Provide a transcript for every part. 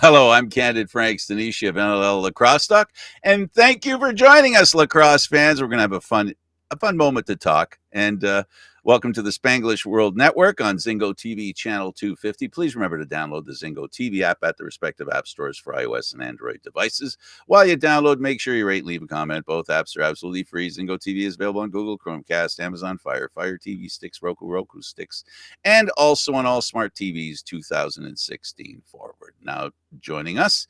Hello, I'm Candid Stanisci of NLL Lacrosse Talk, and thank you for joining us, lacrosse fans. We're going to have a fun moment to talk, and welcome to the Spanglish World Network on Zingo TV channel 250. Please remember to download the Zingo TV app at the respective app stores for iOS and Android devices. While you download, make sure you rate and leave a comment. Both apps are absolutely free. Zingo TV is available on Google, Chromecast, Amazon Fire TV sticks, Roku sticks, and also on all smart TVs 2016 forward. Now, joining us,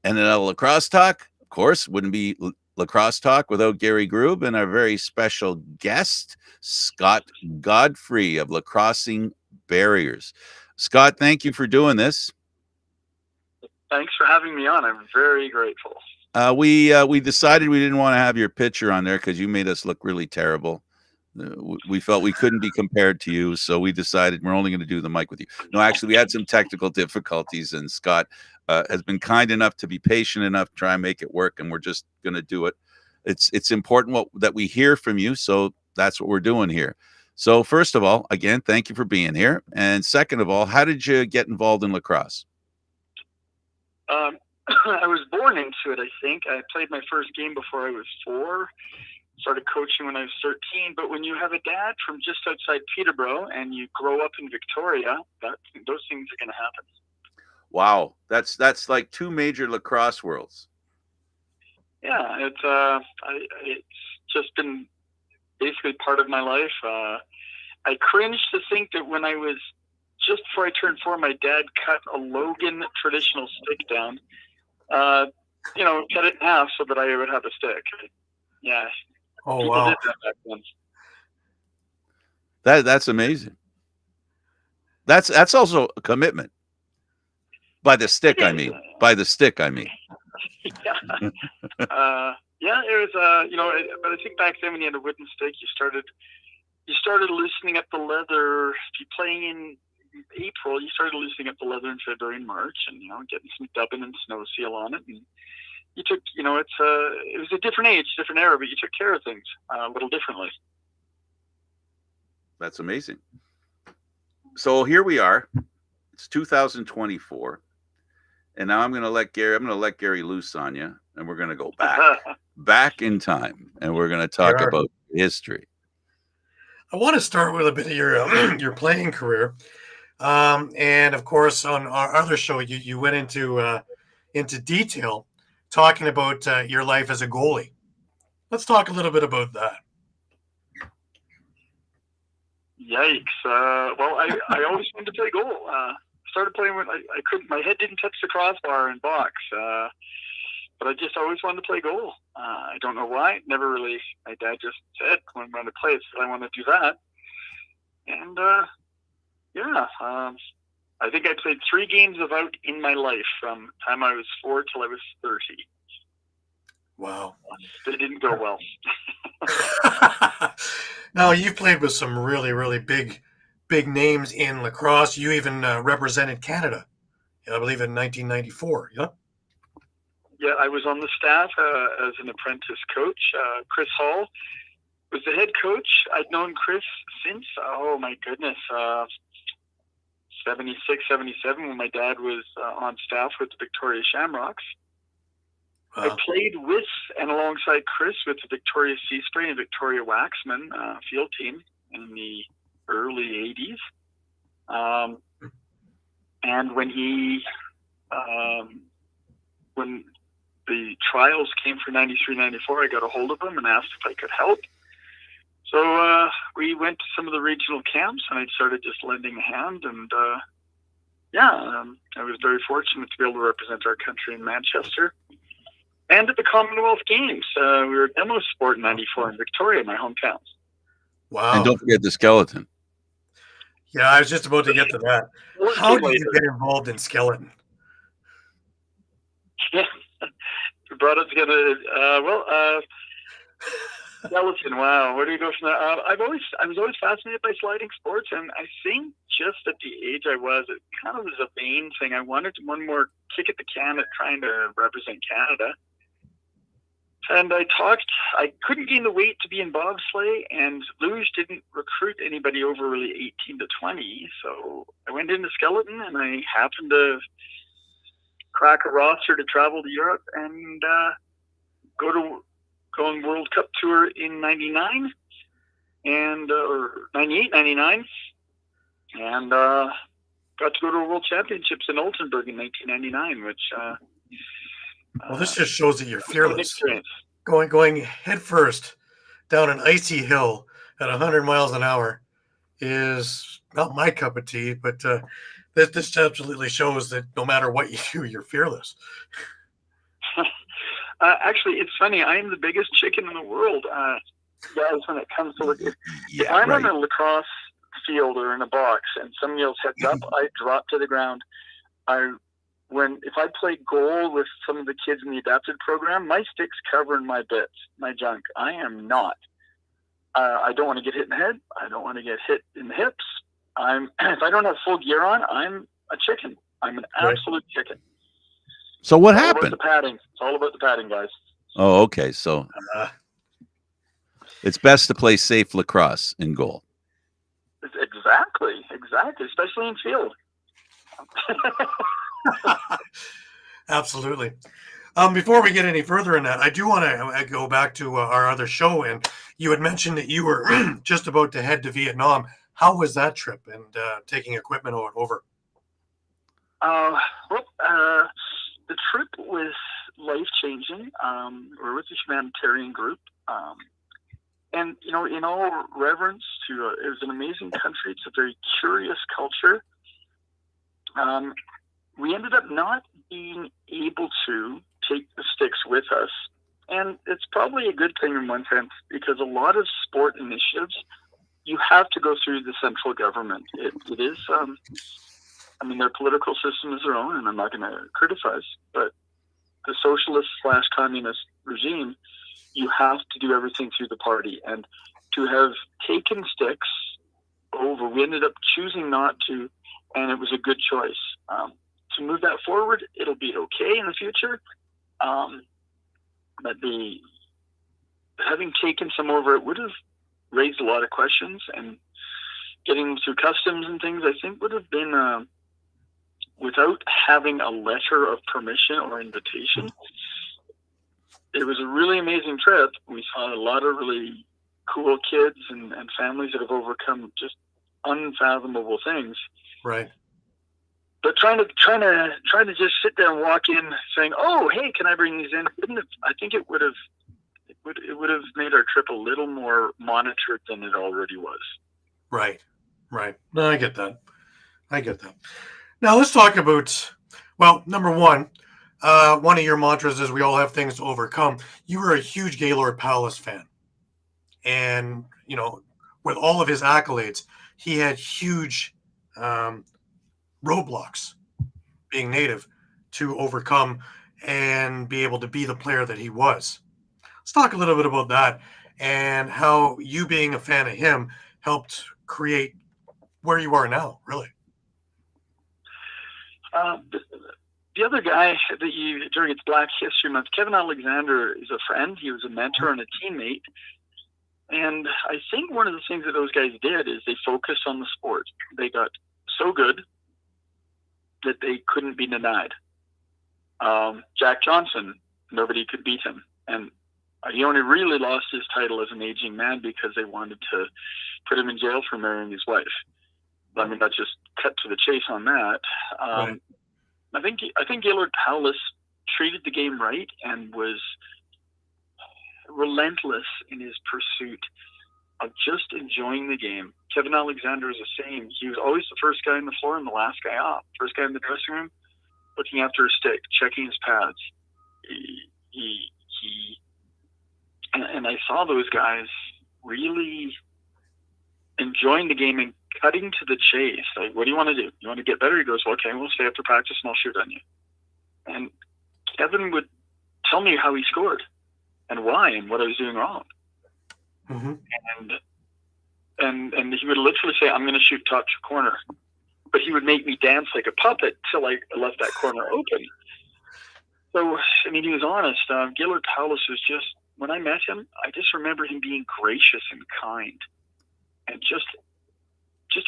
NLL Lacrosse Talk, of course, wouldn't be Lacrosse Talk without Gary Groob and our very special guest, Scott Godfrey of Lacrossing Barriers. Scott, thank you for doing this. Thanks for having me on. I'm very grateful. We decided we didn't want to have your picture on there because you made us look really terrible. We felt we couldn't be compared to you, so we decided we're only going to do the mic with you. No, actually, we had some technical difficulties, and Scott has been kind enough to be patient enough to try and make it work, and we're just going to do it. It's important that we hear from you, so that's what we're doing here. So first of all, again, thank you for being here. And second of all, how did you get involved in lacrosse? I was born into it, I think. I played my first game before I was 4. Started coaching when I was 13. But when you have a dad from just outside Peterborough and you grow up in Victoria, those things are going to happen. Wow, that's like two major lacrosse worlds. Yeah, it's just been basically part of my life. I cringe to think that when I was just before I turned 4, my dad cut a Logan traditional stick down. Cut it in half so that I would have a stick. Yeah. Oh, wow. That's amazing. That's also a commitment. By the stick, I mean. By the stick, I mean. Yeah. It was, but I think back then when you had a wooden stick, you started loosening up the leather. If you're playing in April, you started loosening up the leather in February and March, and getting some dubbing and snow seal on it. And you took, it was a different age, different era, but you took care of things a little differently. That's amazing. So here we are. It's 2024, and now I'm going to let Gary loose on you, and we're going to go back in time, and we're going to talk about history. I want to start with a bit of your playing career. And of course, on our other show, you went into detail talking about your life as a goalie. Let's talk a little bit about that. Yikes! Well, I always wanted to play goal. Started playing when I couldn't. My head didn't touch the crossbar in box, but I just always wanted to play goal. I don't know why. Never really. My dad just said when I wanted to play, I want to do that, and I think I played 3 games of out in my life from the time I was 4 till I was 30. Wow. They didn't go well. Now, you've played with some really, really big names in lacrosse. You even represented Canada, I believe, in 1994. Yeah? Yeah, I was on the staff as an apprentice coach. Chris Hall was the head coach. I'd known Chris since, oh my goodness, 76, 77, when my dad was on staff with the Victoria Shamrocks. Wow. I played with and alongside Chris with the Victoria Sea Spray and Victoria Waxman field team in the early 80s. And when when the trials came for 93, 94, I got a hold of him and asked if I could help. So we went to some of the regional camps, and I started just lending a hand. And I was very fortunate to be able to represent our country in Manchester. And at the Commonwealth Games, we were a demo sport in 94 in Victoria, my hometown. Wow. And don't forget the skeleton. Yeah, I was just about to get to that. How did you get involved in skeleton? Yeah, we brought it together. Skeleton, wow. Where do we go from there? I was always fascinated by sliding sports, and I think just at the age I was, it kind of was a vain thing. I wanted one more kick at the can at trying to represent Canada. And I couldn't gain the weight to be in bobsleigh, and luge didn't recruit anybody over really 18 to 20. So I went into skeleton, and I happened to crack a roster to travel to Europe and go on World Cup tour in 99 and or 98, 99, and got to go to World Championships in Oldenburg in 1999, which well, this just shows that you're fearless. Experience. Going head first down an icy hill at 100 miles an hour is not my cup of tea, but this absolutely shows that no matter what you do, you're fearless. Actually, it's funny. I am the biggest chicken in the world, guys, when it comes to it. If I'm on a lacrosse field or in a box and somebody else heads up, I drop to the ground. If I play goal with some of the kids in the adapted program, my stick's covering my bits, my junk. I am not. I don't want to get hit in the head. I don't want to get hit in the hips. If I don't have full gear on, I'm a chicken. I'm an absolute chicken. So what happened? It's all about the padding, guys. Oh, okay. So it's best to play safe lacrosse in goal. Exactly. Especially in field. Absolutely. Before we get any further in that, I do want to go back to our other show, and you had mentioned that you were just about to head to Vietnam. How was that trip and taking equipment over? The trip was life-changing. We're with a humanitarian group. And, in all reverence to it was an amazing country. It's a very curious culture. We ended up not being able to take the sticks with us. And it's probably a good thing in one sense, because a lot of sport initiatives, you have to go through the central government. It is, their political system is their own, and I'm not going to criticize, but the socialist/communist regime, you have to do everything through the party. And to have taken sticks over, we ended up choosing not to, and it was a good choice. To move that forward, it'll be okay in the future. But having taken some over, it would have raised a lot of questions, and getting them through customs and things, I think would have been, without having a letter of permission or invitation. It was a really amazing trip. We saw a lot of really cool kids and families that have overcome just unfathomable things. Right. But trying to just sit there and walk in saying, "Oh, hey, can I bring these in?" I think it would have made our trip a little more monitored than it already was. Right. No, I get that. Now let's talk about, well, number one of your mantras is we all have things to overcome. You were a huge Gaylord Palace fan, and with all of his accolades, he had huge roadblocks, being native, to overcome and be able to be the player that he was. Let's talk a little bit about that and how you being a fan of him helped create where you are now, really. The other guy during its Black History Month, Kevin Alexander, is a friend. He was a mentor and a teammate. And I think one of the things that those guys did is they focused on the sport. They got so good that they couldn't be denied. Jack Johnson, nobody could beat him. And he only really lost his title as an aging man because they wanted to put him in jail for marrying his wife. I mean, that's just cut to the chase on that. Right. I think Gaylord Palace treated the game right and was relentless in his pursuit of just enjoying the game. Kevin Alexander is the same. He was always the first guy on the floor and the last guy off. First guy in the dressing room, looking after his stick, checking his pads. And I saw those guys really enjoying the game and cutting to the chase. Like, what do you want to do? You want to get better? He goes, well, okay, we'll stay after practice and I'll shoot on you. And Kevin would tell me how he scored and why and what I was doing wrong. Mm-hmm. And he would literally say, I'm going to shoot top corner. But he would make me dance like a puppet till I left that corner open. So, I mean, he was honest. Gaylord Palace was just, when I met him, I just remember him being gracious and kind and just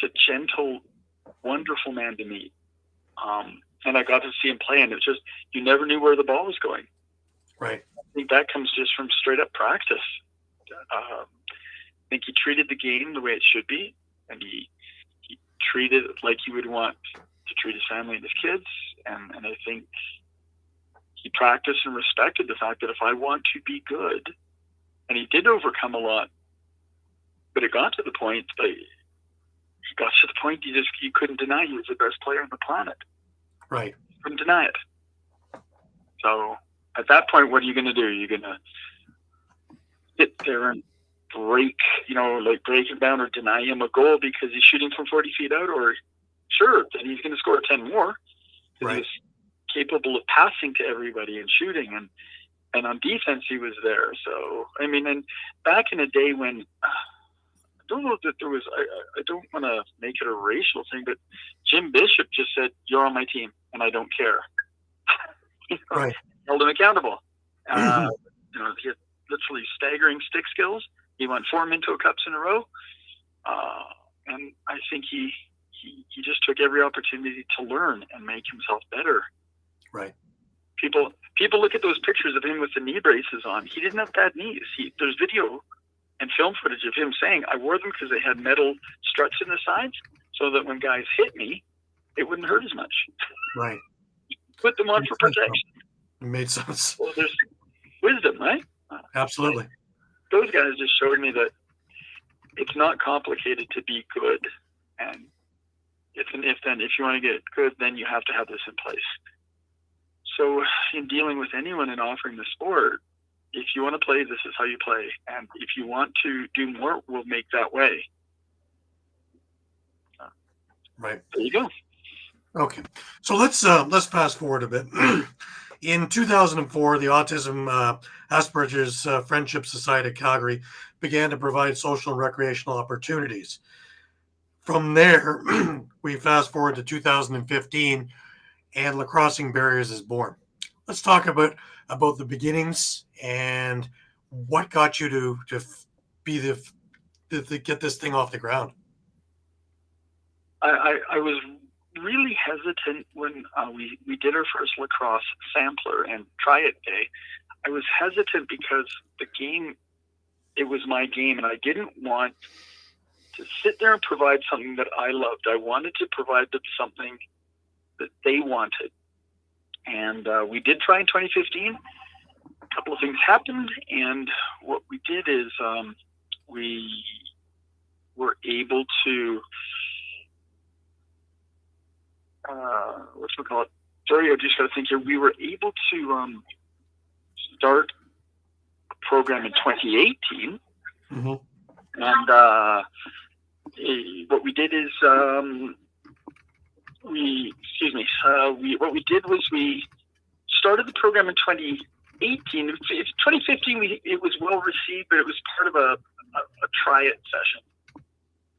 a gentle, wonderful man to meet. and I got to see him play, and it was just, you never knew where the ball was going. Right. I think that comes just from straight up practice. I think he treated the game the way it should be, and he treated it like you would want to treat his family and his kids. And I think he practiced and respected the fact that if I want to be good, and he did overcome a lot, but it got to the point that you couldn't deny he was the best player on the planet. Right. You couldn't deny it. So at that point, what are you going to do? You're going to sit there and break him down or deny him a goal because he's shooting from 40 feet out, or sure, then he's going to score 10 more because he's capable of passing to everybody and shooting, and on defense he was there. So I mean, and back in the day when I don't know that there was, I don't want to make it a racial thing, but Jim Bishop just said, "You're on my team and I don't care." Right. Held him accountable. He had literally staggering stick skills. He won 4 Minto Cups in a row. And I think he just took every opportunity to learn and make himself better. Right. People look at those pictures of him with the knee braces on. He didn't have bad knees. There's video and film footage of him saying, I wore them because they had metal struts in the sides so that when guys hit me, it wouldn't hurt as much. Right. Put them on for protection. It made sense. Well, there's wisdom, right? Absolutely. Those guys just showed me that it's not complicated to be good. And if you want to get good, then you have to have this in place. So in dealing with anyone and offering the sport, if you want to play, this is how you play. And if you want to do more, we'll make that way. Right. There you go. Okay. So let's fast forward a bit. In 2004, the Autism Asperger's Friendship Society of Calgary began to provide social and recreational opportunities. From there, we fast forward to 2015, and Lacrossing Barriers is born. Let's talk about the beginnings and what got you to be to get this thing off the ground. I was really hesitant when we did our first lacrosse sampler and try it day. I was hesitant because the game, it was my game, and I didn't want to sit there and provide something that I loved. I wanted to provide them something that they wanted. And we did try in 2015. A couple of things happened, and what we did is we were able to Sorry, I just got to think here. We were able to start a program in 2018, and what we did is what we did was we started the program in 2018. 2015, it was well received, but it was part of a try-it session.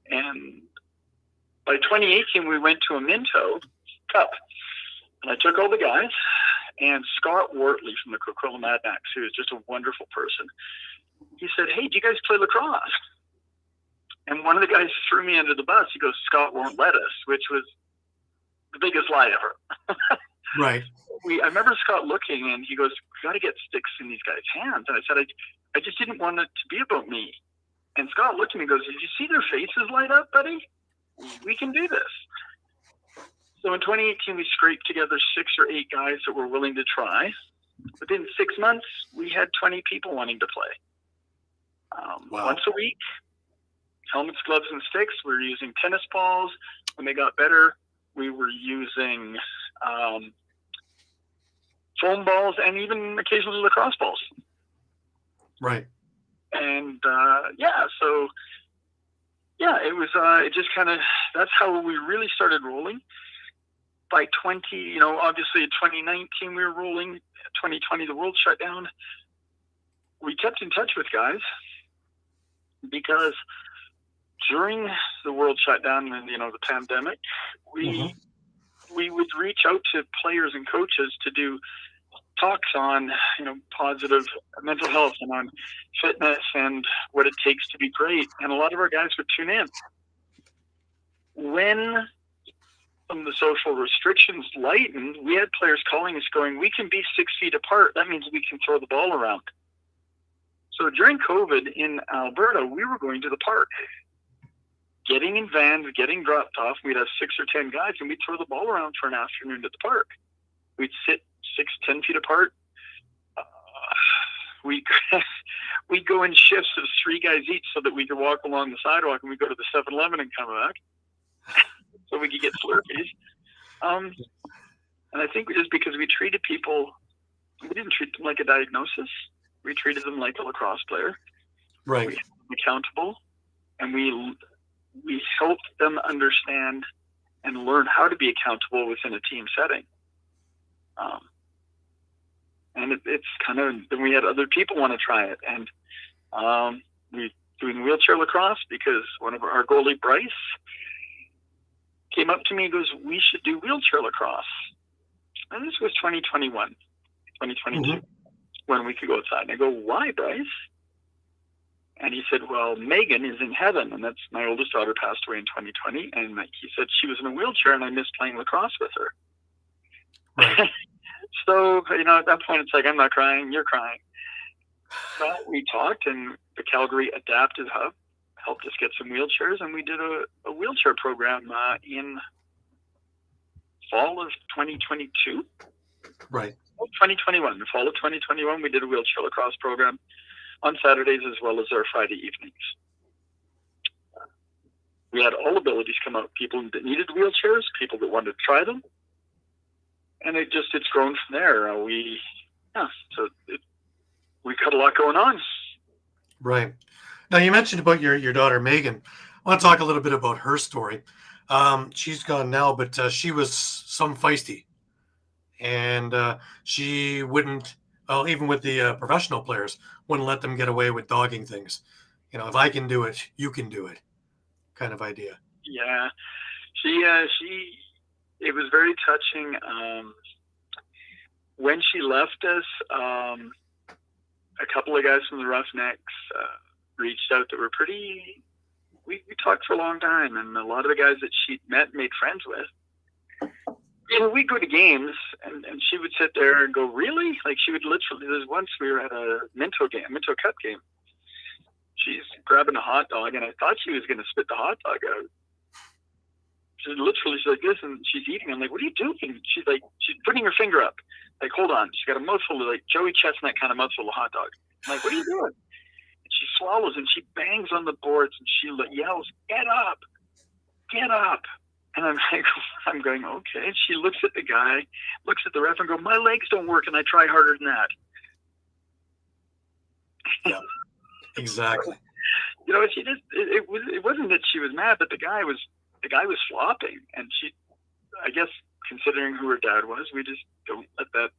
And by 2018, we went to a Minto Cup. And I took all the guys, and Scott Wortley from the Coquitlam Adnax, who is just a wonderful person, he said, "Hey, do you guys play lacrosse?" And one of the guys threw me under the bus. He goes, "Scott won't let us," which was the biggest lie ever. Right. I remember Scott looking, and he goes, "We got to get sticks in these guys' hands." And I said, I just didn't want it to be about me. And Scott looked at me and goes, "Did you see their faces light up, buddy? We can do this." So in 2018, we scraped together 6 or 8 guys that were willing to try. Within 6 months, we had 20 people wanting to play. Wow. Once a week, helmets, gloves, and sticks. We were using tennis balls. When they got better, we were using foam balls and even occasionally lacrosse balls. Right. And it was it just kind of, that's how we really started rolling. By obviously in 2019 we were rolling. 2020 the world shut down. We kept in touch with guys because during the world shutdown and the pandemic, we would reach out to players and coaches to do talks on positive mental health and on fitness and what it takes to be great, and a lot of our guys would tune in. When some of the social restrictions lightened, we had players calling us going, we can be 6 feet apart. That means we can throw the ball around. So during COVID in Alberta, we were going to the park, getting in vans, getting dropped off. We'd have 6 or 10 guys, and we'd throw the ball around for an afternoon at the park. We'd sit 6-10 feet apart. We'd go in shifts of 3 guys each so that we could walk along the sidewalk, and we'd go to the 7-Eleven and come back so we could get Slurpees. And I think it was because we treated people, we didn't treat them like a diagnosis. We treated them like a lacrosse player. Right. We held them accountable, and we helped them understand and learn how to be accountable within a team setting. And it's kind of, then we had other people want to try it. And we doing wheelchair lacrosse because one of our goalie, Bryce, came up to me and goes, we should do wheelchair lacrosse. And this was 2021, 2022, when we could go outside. And I go, why, Bryce? And he said, well, Megan is in heaven. And that's my oldest daughter passed away in 2020. And he said she was in a wheelchair and I missed playing lacrosse with her. Right. So, at that point, it's like, I'm not crying, you're crying. But we talked, and the Calgary Adaptive Hub helped us get some wheelchairs, and we did a wheelchair program in fall of 2022. Right. 2021, the fall of 2021, we did a wheelchair lacrosse program on Saturdays as well as our Friday evenings. We had all abilities come out, people that needed wheelchairs, people that wanted to try them. And it's grown from there. We've got a lot going on. Right. Now, you mentioned about your daughter, Megan. I want to talk a little bit about her story. She's gone now, but she was some feisty. And she wouldn't, even with the professional players, wouldn't let them get away with dogging things. If I can do it, you can do it kind of idea. Yeah. It was very touching. When she left us, a couple of guys from the Roughnecks reached out that were pretty. We talked for a long time, and a lot of the guys that she'd met and made friends with. We'd go to games, and she would sit there and go, really? Like, she would literally. There's once we were at a Minto Cup game. She's grabbing a hot dog, and I thought she was going to spit the hot dog out. She's like this, and she's eating. I'm like, what are you doing? She's putting her finger up. Like, hold on. She's got a mouthful of, like, Joey Chestnut kind of mouthful of hot dog. I'm like, what are you doing? And she swallows, and she bangs on the boards, and she yells, get up. Get up. And I'm going, okay. And she looks at the guy, looks at the ref, and goes, my legs don't work, and I try harder than that. Yeah, exactly. She just, it wasn't that she was mad, but the guy was flopping, and she, I guess, considering who her dad was, we just don't let that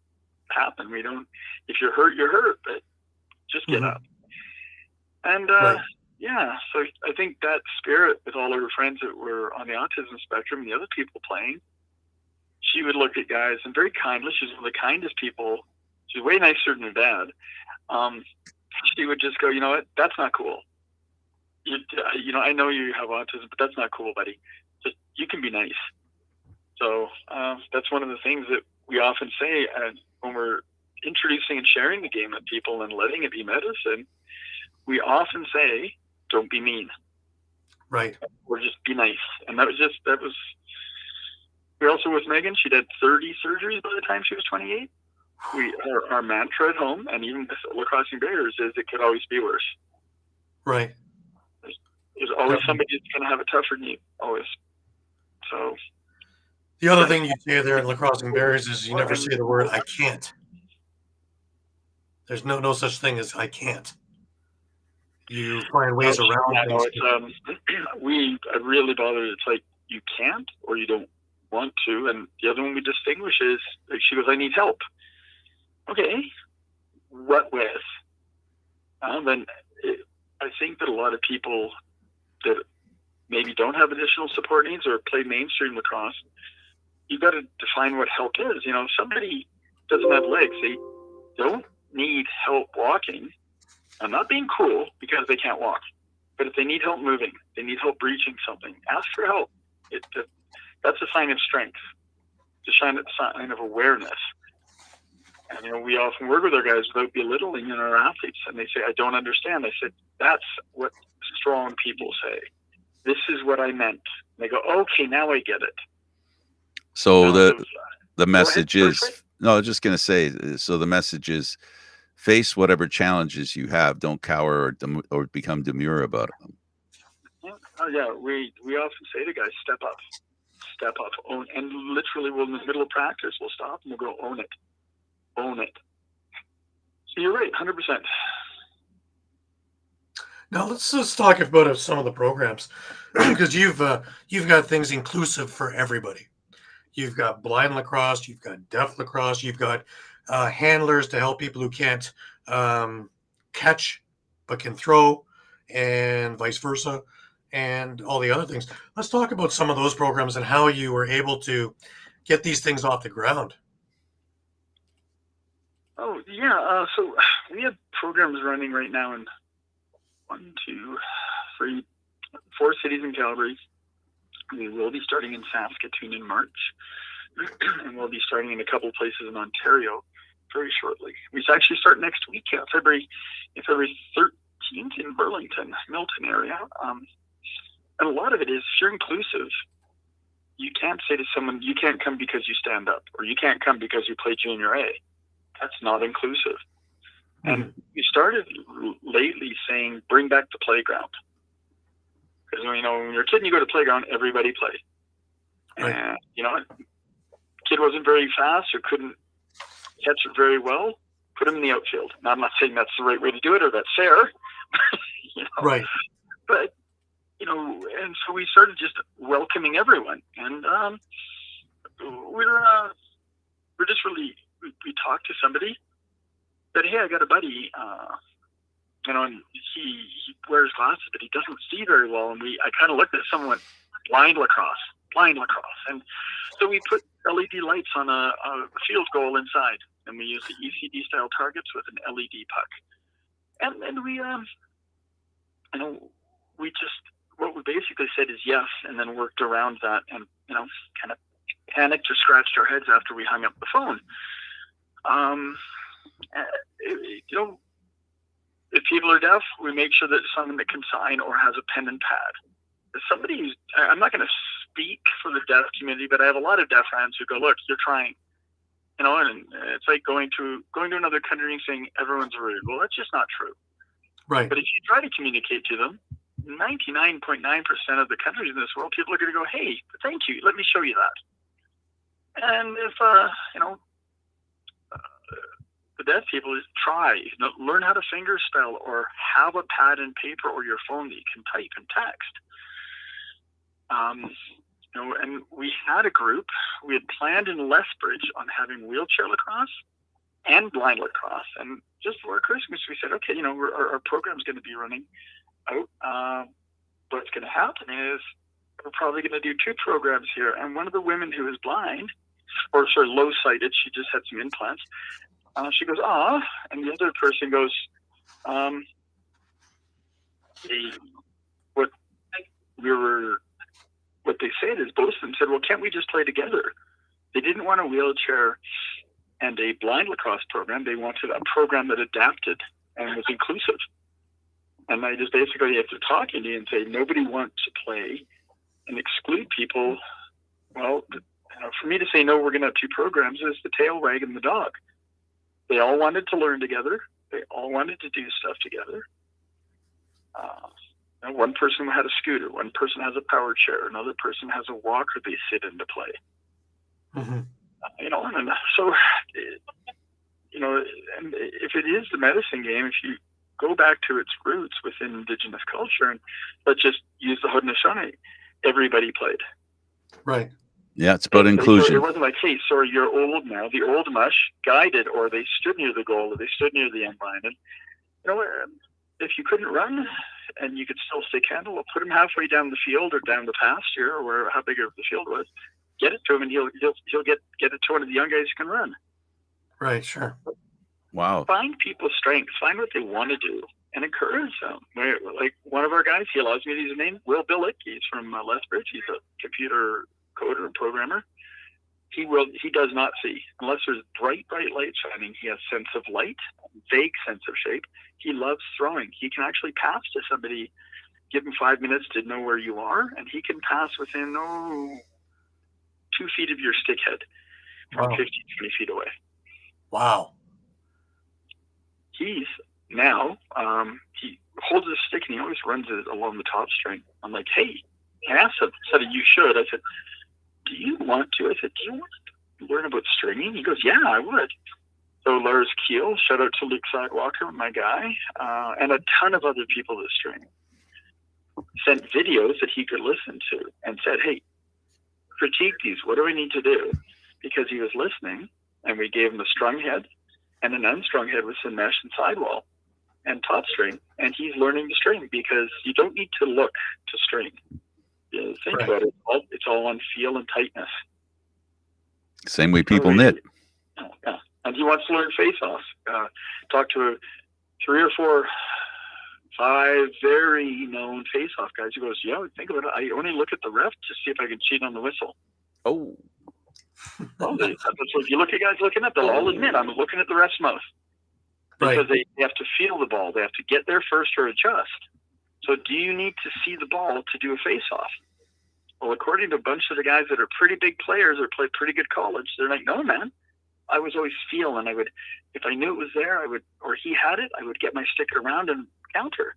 happen. We don't. If you're hurt, you're hurt, but just get up. And right. Yeah, so I think that spirit with all of her friends that were on the autism spectrum and the other people playing, she would look at guys and very kindly. She's one of the kindest people. She's way nicer than her dad. She would just go, you know what? That's not cool. I know you have autism, but that's not cool, buddy. Just, you can be nice. So that's one of the things that we often say when we're introducing and sharing the game with people and letting it be medicine. We often say, don't be mean. Right. Or just be nice. And that was, we also with Megan, she did 30 surgeries by the time she was 28. Our mantra at home, and even with Lacrossing Bears, is it could always be worse. Right. There's always somebody that's going to have a tougher knee, always. So. The other thing you say there in Lacrossing Bears is you never say the word I can't. There's no such thing as I can't. You find ways around things. I really bothered. It's like you can't or you don't want to. And the other one we distinguish is, like, she goes, I need help. Okay. What with? Then I think that a lot of people that maybe don't have additional support needs or play mainstream lacrosse, you've got to define what help is. If somebody doesn't have legs, they don't need help walking. I'm not being cruel because they can't walk, but if they need help moving, they need help reaching something, ask for help. That's a sign of strength. It's a sign of awareness. And we often work with our guys without belittling our athletes, and they say, "I don't understand." I said, "That's what strong people say. This is what I meant." And they go, "Okay, now I get it." So the message ahead, is, no, I was just going to say, so the message is, face whatever challenges you have. Don't cower or become demure about them. Yeah, we often say to guys, step up, own, and literally, we'll in the middle of practice, we'll stop and we'll go, own it. So you're right, 100%. Now let's talk about some of the programs, because you've got things inclusive for everybody. You've got blind lacrosse, you've got deaf lacrosse, you've got handlers to help people who can't catch but can throw, and vice versa, and all the other things. Let's talk about some of those programs and how you were able to get these things off the ground. Oh, yeah. So we have programs running right now in 4 cities in Calgary. We will be starting in Saskatoon in March, and we'll be starting in a couple of places in Ontario very shortly. We actually start next week, February 13th in Burlington, Milton area. And a lot of it is, if you're inclusive, you can't say to someone, you can't come because you stand up, or you can't come because you play junior A. That's not inclusive. And we started lately saying, bring back the playground. Because, when you're a kid and you go to the playground, everybody plays. Right. And, kid wasn't very fast or couldn't catch it very well, put him in the outfield. Now, I'm not saying that's the right way to do it or that's fair. Right. But, and so we started just welcoming everyone. And we're just really, we talked to somebody, said, hey, I got a buddy, and he wears glasses, but he doesn't see very well. And I kind of looked at someone, blind lacrosse. And so we put LED lights on a field goal inside, and we use the ECD style targets with an LED puck. And we, we just, what we basically said is yes, and then worked around that, and, kind of panicked or scratched our heads after we hung up the phone. If people are deaf, we make sure that someone that can sign or has a pen and pad. If somebody who's, I'm not going to speak for the deaf community, but I have a lot of deaf friends who go, look, you're trying, and it's like going to another country and saying everyone's rude. Well, that's just not true. Right. But if you try to communicate to them, 99.9% of the countries in this world, people are going to go, hey, thank you, let me show you that. And if, the deaf people is try, learn how to finger spell or have a pad and paper or your phone that you can type and text. And we had a group, we had planned in Lethbridge on having wheelchair lacrosse and blind lacrosse. And just for Christmas, we said, okay, our program's going to be running out. What's going to happen is we're probably going to do 2 programs here. And one of the women who is blind, or sorry, low-sighted, she just had some implants. She goes, and the other person goes, what they said is both of them said, well, can't we just play together? They didn't want a wheelchair and a blind lacrosse program. They wanted a program that adapted and was inclusive. And I just basically, after talking to you and say, nobody wants to play and exclude people, well, for me to say, no, we're going to have 2 programs is the tail wagging the dog. They all wanted to learn together. They all wanted to do stuff together. And one person had a scooter. One person has a power chair. Another person has a walker they sit in to play. Mm-hmm. And so, and if it is the medicine game, if you go back to its roots within Indigenous culture, and let's just use the Haudenosaunee, everybody played. Right. Yeah, it's about inclusion. It wasn't like, hey, sorry, you're old now. The old mush guided, or they stood near the goal, or they stood near the end line. And, if you couldn't run and you could still stick handle, we'll put him halfway down the field or down the pasture or how big of the field was. Get it to him, and he'll get it to one of the young guys who can run. Right, sure. Wow. Find people's strengths. Find what they want to do and encourage them. Like one of our guys, he allows me to use his name, Bill Billick. He's from Lethbridge. He's a computer coder and programmer, he does not see unless there's bright light shining. He has sense of light, vague sense of shape. He loves throwing. He can actually pass to somebody. Give him 5 minutes to know where you are, and he can pass within 2 feet of your stick head from 15, 20 feet away. Wow. He's now, he holds his stick and he always runs it along the top string. I'm like, hey, I asked him, said, you should. I said, do you want to? I said, do you want to learn about stringing? He goes, yeah, I would. So Lars Keel, shout out to Luke Sidewalker, my guy, and a ton of other people that string, sent videos that he could listen to and said, hey, critique these. What do I need to do? Because he was listening, and we gave him a strung head and an unstrung head with some mesh and sidewall and top string, and he's learning to string because you don't need to look to string. Think about it. It's all on feel and tightness. Same way people knit. Yeah. And he wants to learn face-off. Talk to 3 or 4, 5 very known face-off guys. He goes, yeah, think about it. I only look at the ref to see if I can cheat on the whistle. Oh. Well, that's what, if you look at guys looking at, they'll all admit I'm looking at the ref's mouth. Because they have to feel the ball. They have to get there first or adjust. So do you need to see the ball to do a face-off? Well, according to a bunch of the guys that are pretty big players or play pretty good college, they're like, no, man. I was always feel, and I would, if I knew it was there, I would, or he had it, I would get my stick around and counter.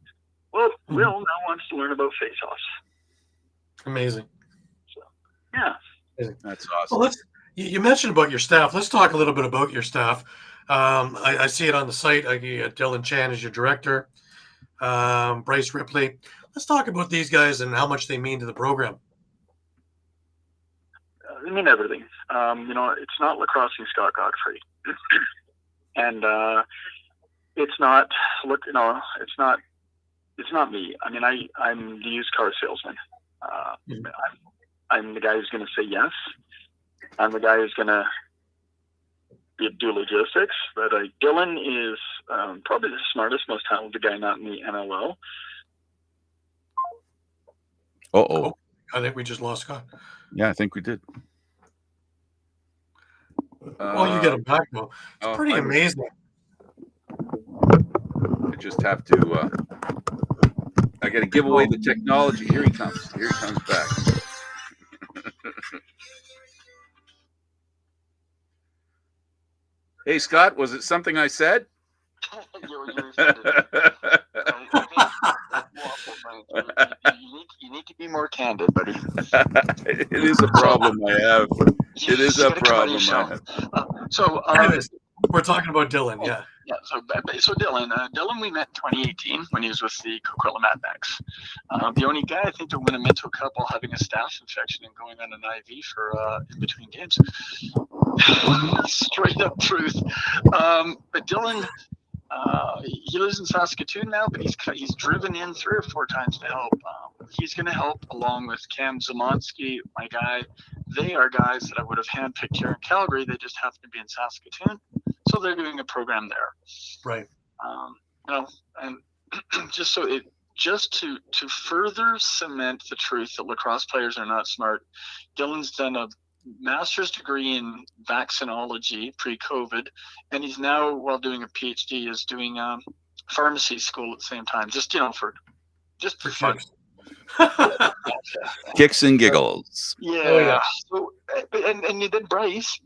Well, Will now wants to learn about face-offs. Amazing. So, yeah. That's awesome. Well, you mentioned about your staff. Let's talk a little bit about your staff. I see it on the site. Dylan Chan is your director. Bryce Ripley. Let's talk about these guys and how much they mean to the program. They mean everything. It's not Lacrossing Scott Godfrey, and it's not. It's not me. I mean, I'm the used car salesman. I'm the guy who's going to say yes. I'm the guy who's going to do logistics. But Dylan is probably the smartest, most talented guy not in the NLL. Uh-oh. I think we just lost Scott. Yeah, I think we did. Well, you get him back now. It's pretty amazing. I just have to. I got to give away the technology. Here he comes. Here he comes back. Hey, Scott, was it something I said? You need to be more candid, buddy. It is a problem I have. It is a problem I have. We're talking about Dylan, yeah. Yeah, so Dylan, we met in 2018 when he was with the Coquitlam Madbacks. The only guy I think to win a mental cup while having a staph infection and going on an IV for in between games. Straight up truth. But Dylan, he lives in Saskatoon now, but he's driven in 3 or 4 times to help. He's going to help along with Cam Zamonsky, my guy. They are guys that I would have handpicked here in Calgary. They just happen to be in Saskatoon, so they're doing a program there. Right. And just to further cement the truth that lacrosse players are not smart. Dylan's done a master's degree in vaccinology pre-COVID, and he's now, while doing a PhD, is doing pharmacy school at the same time. Just for fun. Kicks and giggles. Yeah. Oh, yeah. So, and then Bryce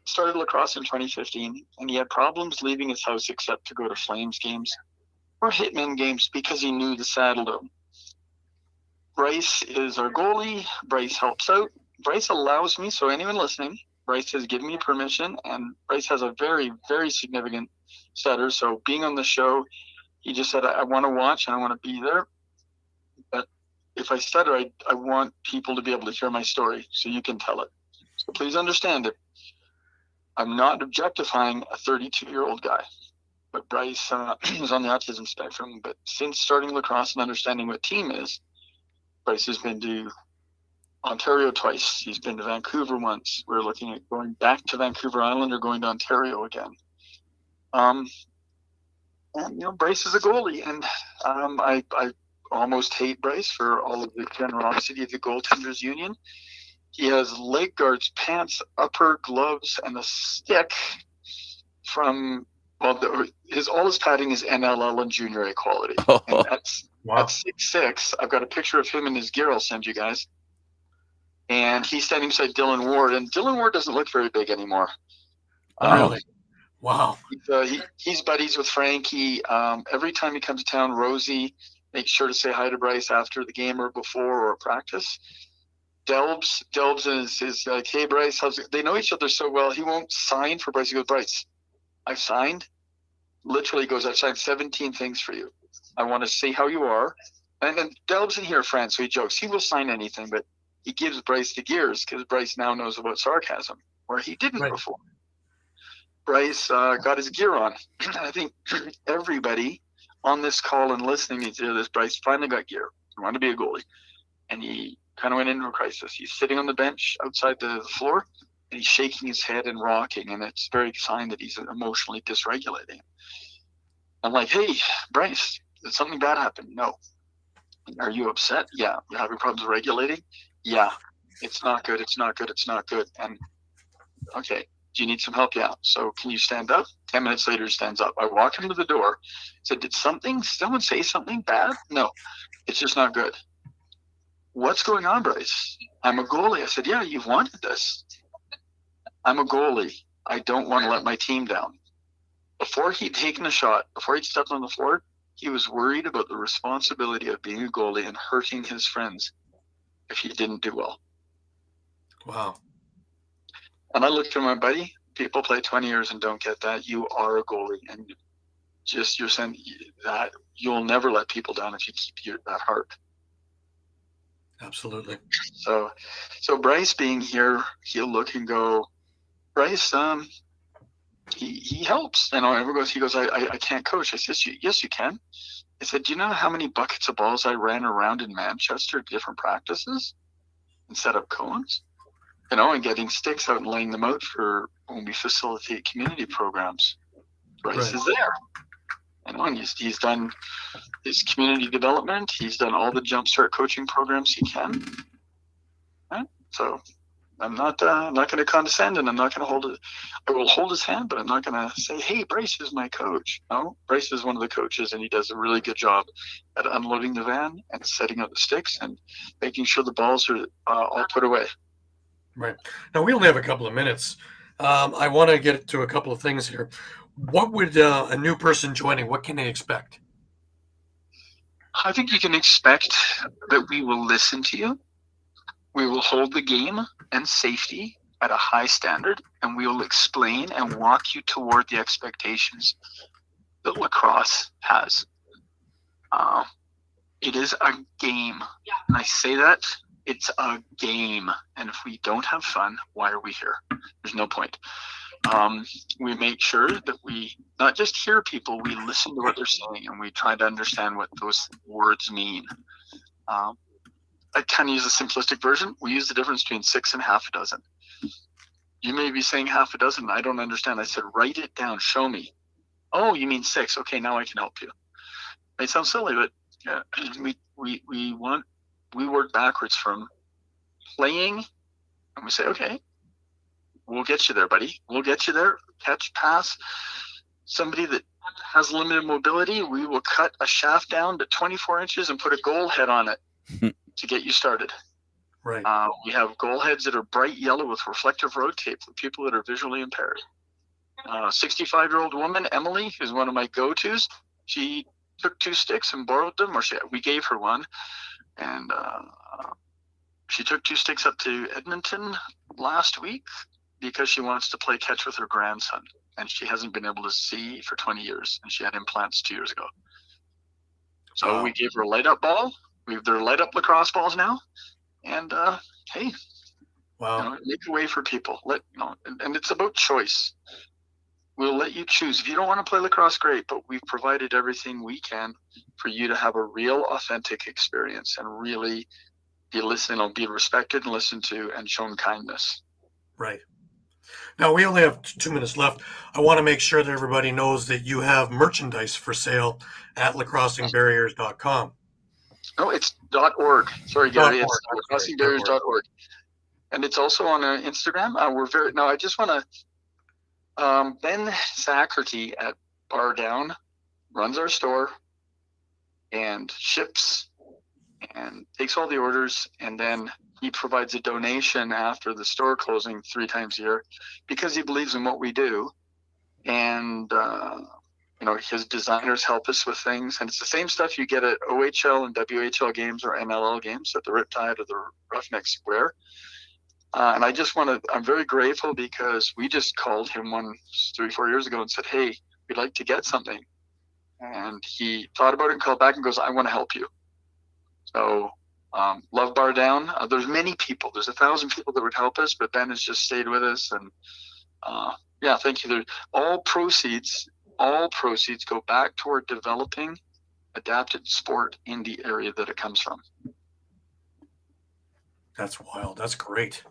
started lacrosse in 2015, and he had problems leaving his house except to go to Flames games or Hitmen games because he knew the Saddle Dome. Bryce is our goalie. Bryce helps out. Bryce allows me, so anyone listening, Bryce has given me permission, and Bryce has a very, very significant stutter. So being on the show, he just said, I want to watch and I want to be there. But if I stutter, I want people to be able to hear my story so you can tell it. So please understand it. I'm not objectifying a 32-year-old guy. But Bryce is on the autism spectrum. But since starting lacrosse and understanding what team is, Bryce has been to Ontario twice. He's been to Vancouver once. We're looking at going back to Vancouver Island or going to Ontario again. And Bryce is a goalie, and I almost hate Bryce for all of the generosity of the goaltenders union. He has leg guards, pants, upper, gloves, and a stick from, well, all his padding is NLL and junior A quality. And that's at 6'6". I've got a picture of him in his gear I'll send you guys. And he's standing beside Dylan Ward, and Dylan Ward doesn't look very big anymore. Really? Wow. He's buddies with Frankie. Every time he comes to town, Rosie makes sure to say hi to Bryce after the game or before or practice. Delbs is like, hey, Bryce, how's it? They know each other so well, he won't sign for Bryce. He goes, Bryce, I've signed. Literally goes, I've signed 17 things for you. I want to see how you are. And then Delbs in here, a friend, so he jokes. He will sign anything, but he gives Bryce the gears because Bryce now knows about sarcasm, where he didn't before. Bryce got his gear on. I think everybody on this call and listening to this, Bryce finally got gear. He wanted to be a goalie. And he kind of went into a crisis. He's sitting on the bench outside the floor, and he's shaking his head and rocking, and it's a very sign that he's emotionally dysregulating. I'm like, hey, Bryce, did something bad happen? No. Are you upset? Yeah. You're having problems regulating? Yeah. It's not good. It's not good. It's not good. And okay. Do you need some help? Yeah. So can you stand up? 10 minutes later, he stands up. I walk him to the door. Said, did someone say something bad? No, it's just not good. What's going on, Bryce? I'm a goalie. I said, yeah, you've wanted this. I'm a goalie. I don't want to let my team down. Before he'd taken a shot, before he'd stepped on the floor, he was worried about the responsibility of being a goalie and hurting his friends if he didn't do well. Wow. And I looked at my buddy, people play 20 years and don't get that. You are a goalie, and just you're saying that you'll never let people down if you keep that heart. Absolutely. So Bryce being here, he'll look and go, Bryce, he helps. And he goes, I can't coach. I said, yes, you can. I said, do you know how many buckets of balls I ran around in Manchester, different practices, and set up cones? And getting sticks out and laying them out for when we facilitate community programs. Bryce is there. And he's done his community development. He's done all the jumpstart coaching programs he can. Right? So I'm not going to condescend, and I'm not going to hold it. I will hold his hand, but I'm not going to say, hey, Bryce is my coach. No, Bryce is one of the coaches, and he does a really good job at unloading the van and setting up the sticks and making sure the balls are all put away. Right. Now, we only have a couple of minutes. I want to get to a couple of things here. What would a new person joining, what can they expect? I think you can expect that we will listen to you. We will hold the game and safety at a high standard, and we will explain and walk you toward the expectations that lacrosse has. It is a game. And I say that. It's a game, and if we don't have fun, why are we here? There's no point. We make sure that we not just hear people, we listen to what they're saying, and we try to understand what those words mean. I kind of use a simplistic version. We use the difference between 6 and half a dozen. You may be saying half a dozen, I don't understand. I said, write it down, show me. Oh, you mean 6. Okay, now I can help you. It may sound silly, but yeah, we work backwards from playing, and we say, okay, we'll get you there, buddy. We'll get you there. Catch, pass. Somebody that has limited mobility, we will cut a shaft down to 24 inches and put a goal head on it to get you started. Right. We have goal heads that are bright yellow with reflective road tape for people that are visually impaired. 65-year-old woman, Emily, who's one of my go-tos, she took 2 sticks and borrowed them, or we gave her one. And she took 2 sticks up to Edmonton last week because she wants to play catch with her grandson. And she hasn't been able to see for 20 years. And she had implants 2 years ago. So we gave her a light-up ball. They're light-up lacrosse balls now. And, hey, make a way for people. And it's about choice. We'll let you choose. If you don't want to play lacrosse, great, but we've provided everything we can for you to have a real, authentic experience and really be listened, be respected and listened to and shown kindness. Right. Now, we only have 2 minutes left. I want to make sure that everybody knows that you have merchandise for sale at lacrossingbarriers.com. No, it's .org. Sorry, Gary. It's lacrossingbarriers.org. and it's also on Instagram. I just want to. Ben Zackerty at Bar Down runs our store and ships and takes all the orders, and then he provides a donation after the store closing 3 times a year because he believes in what we do. And his designers help us with things, and it's the same stuff you get at OHL and WHL games or NLL games that the Riptide or the Roughnecks wear. And I'm very grateful because we just called him 3-4 years ago and said, hey, we'd like to get something. And he thought about it and called back and goes, I want to help you. So love Bar Down. There's many people. There's 1,000 people that would help us, but Ben has just stayed with us. And thank you. All proceeds go back toward developing adapted sport in the area that it comes from. That's wild. That's great.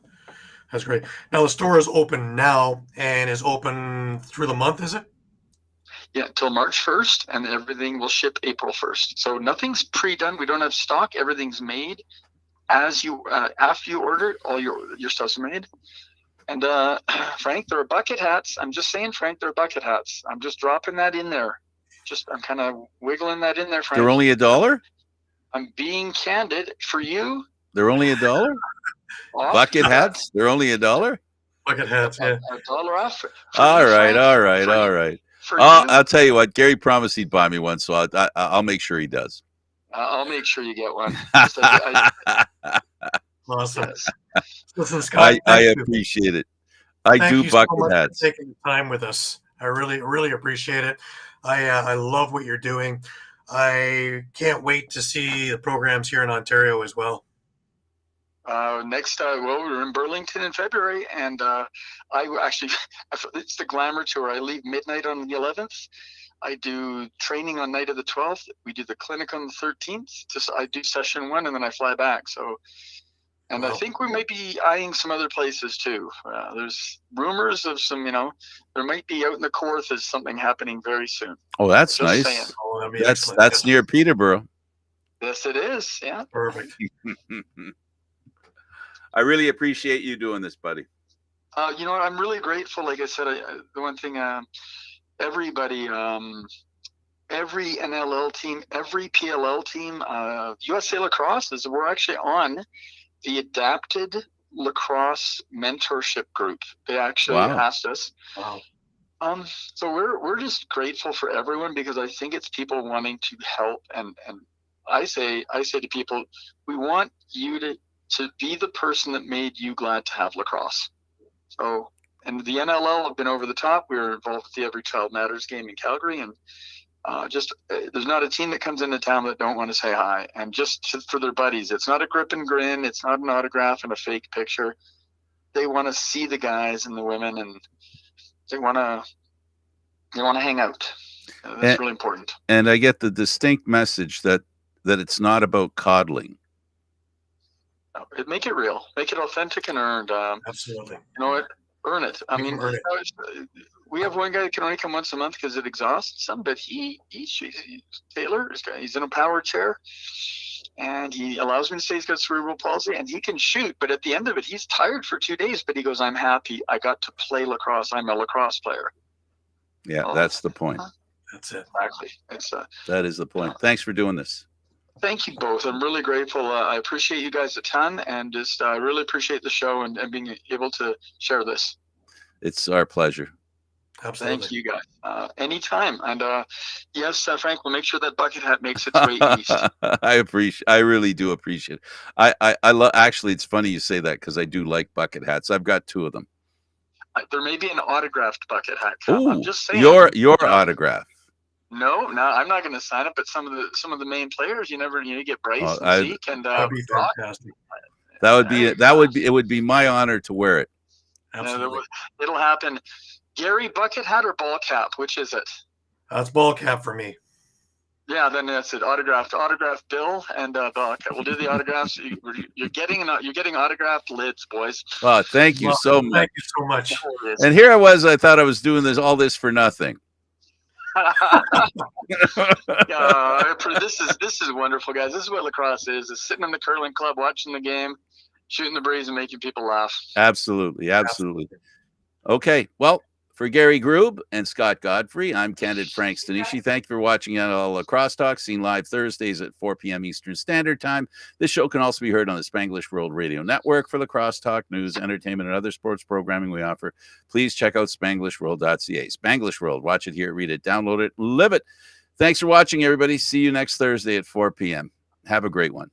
That's great. Now the store is open now and is open through the month, is it? Yeah, till March 1st, and everything will ship April 1st. So nothing's pre-done. We don't have stock. Everything's made as you after you order it. All your stuff's made. And Frank, there are bucket hats. I'm just saying, Frank, there are bucket hats. I'm just dropping that in there. I'm kind of wiggling that in there, Frank. They're only $1? I'm being candid for you. They're only $1? Bucket hats? They're only $1? Bucket hats, yeah. $1 off. All right. I'll tell you what. Gary promised he'd buy me one, so I'll make sure he does. I'll make sure you get one. Awesome. Yes. Listen, Scott, I appreciate it. I do bucket hats. For taking the time with us. I really, really appreciate it. I love what you're doing. I can't wait to see the programs here in Ontario as well. We're in Burlington in February, and it's the Glamour Tour. I leave midnight on the 11th. I do training on night of the 12th. We do the clinic on the 13th. I do session 1, and then I fly back. So, and I think we might be eyeing some other places too. There's rumors of some, there might be out in the Kawartha there's something happening very soon. Oh, that's nice. Saying. Oh, that's near Peterborough. Yes, it is. Yeah. Perfect. I really appreciate you doing this, buddy. I'm really grateful. Like I said, the one thing, everybody, every NLL team, every PLL team, USA Lacrosse we're actually on the Adapted Lacrosse Mentorship Group. They actually asked us. Wow. So we're just grateful for everyone because I think it's people wanting to help, and I say to people, we want you to be the person that made you glad to have lacrosse. So, and the NLL have been over the top. We were involved with the Every Child Matters game in Calgary, and there's not a team that comes into town that don't want to say hi, and for their buddies. It's not a grip and grin. It's not an autograph and a fake picture. They want to see the guys and the women, and they want to hang out. That's really important. And I get the distinct message that it's not about coddling. Make it real, make it authentic and earned. Absolutely. You know what? Earn it. I mean, we have one guy that can only come once a month because it exhausts him, but Taylor, he's in a power chair, and he allows me to say he's got cerebral palsy, and he can shoot, but at the end of it, he's tired for 2 days, but he goes, I'm happy. I got to play lacrosse. I'm a lacrosse player. Yeah, that's the point. That's it. Exactly. That is the point. Thanks for doing this. Thank you both. I'm really grateful. I appreciate you guys a ton, and I really appreciate the show and being able to share this. It's our pleasure. Absolutely. Thank you guys. Anytime. And yes, Frank, we'll make sure that bucket hat makes its way east. I really do appreciate it. I love. Actually, it's funny you say that because I do like bucket hats. I've got 2 of them. There may be an autographed bucket hat. Ooh, I'm just saying. Your autograph. No, I'm not going to sign it. But some of the main players, you get Bryce and Zeke, and that'd be fantastic. It would be my honor to wear it. Absolutely. It'll happen. Gary, bucket hat or ball cap? Which is it? That's ball cap for me. Yeah, then that's it. Autographed Bill and ball cap. We'll do the autographs. You're getting autographed lids, boys. Oh, thank you so much. Thank you so much. And here I was. I thought I was doing all this for nothing. This is wonderful, guys. This is what lacrosse is sitting in the curling club watching the game, shooting the breeze and making people laugh. Absolutely. Okay, well, for Gary Groob and Scott Godfrey, I'm Candid Frank Stanisci. Thank you for watching NLL Lacrosse Talk, seen live Thursdays at 4 p.m. Eastern Standard Time. This show can also be heard on the Spanglish World Radio Network. For Lacrosse Talk, news, entertainment, and other sports programming we offer, please check out SpanglishWorld.ca. Spanglish World. Watch it, hear it, read it, download it, live it. Thanks for watching, everybody. See you next Thursday at 4 p.m. Have a great one.